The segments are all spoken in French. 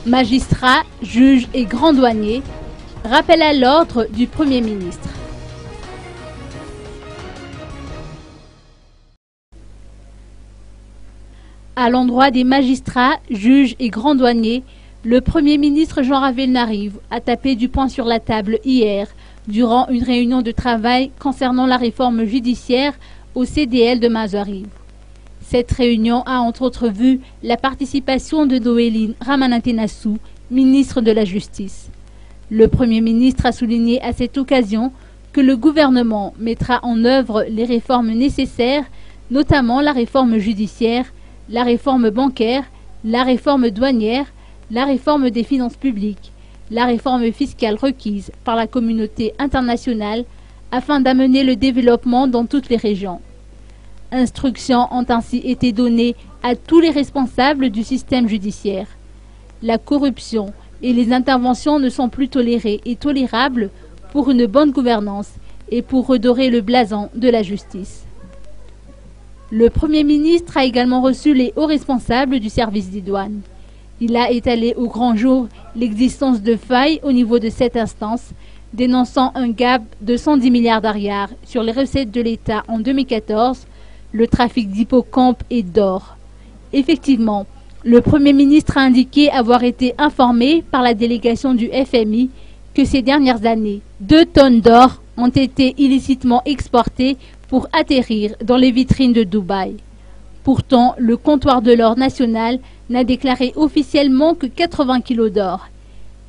Magistrats, juges et grands douaniers, rappel à l'ordre du Premier ministre. À l'endroit des magistrats, juges et grands douaniers, le Premier ministre Jean Ravelnariv a tapé du poing sur la table hier, durant une réunion de travail concernant la réforme judiciaire au CDL de Mazariv. Cette réunion a entre autres vu la participation de Noéline Ramanathenasou, ministre de la Justice. Le Premier ministre a souligné à cette occasion que le gouvernement mettra en œuvre les réformes nécessaires, notamment la réforme judiciaire, la réforme bancaire, la réforme douanière, la réforme des finances publiques, la réforme fiscale requise par la communauté internationale afin d'amener le développement dans toutes les régions. Instructions ont ainsi été données à tous les responsables du système judiciaire. La corruption et les interventions ne sont plus tolérées et tolérables pour une bonne gouvernance et pour redorer le blason de la justice. Le Premier ministre a également reçu les hauts responsables du service des douanes. Il a étalé au grand jour l'existence de failles au niveau de cette instance, dénonçant un gap de 110 milliards d'ariars sur les recettes de l'État en 2014, le trafic d'hippocampes et d'or. Effectivement, le Premier ministre a indiqué avoir été informé par la délégation du FMI que ces dernières années, 2 tonnes d'or ont été illicitement exportées pour atterrir dans les vitrines de Dubaï. Pourtant, le comptoir de l'or national n'a déclaré officiellement que 80 kilos d'or.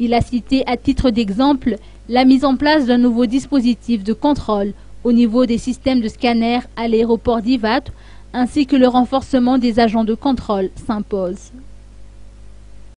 Il a cité à titre d'exemple la mise en place d'un nouveau dispositif de contrôle au niveau des systèmes de scanners à l'aéroport d'Ivat, ainsi que le renforcement des agents de contrôle s'impose.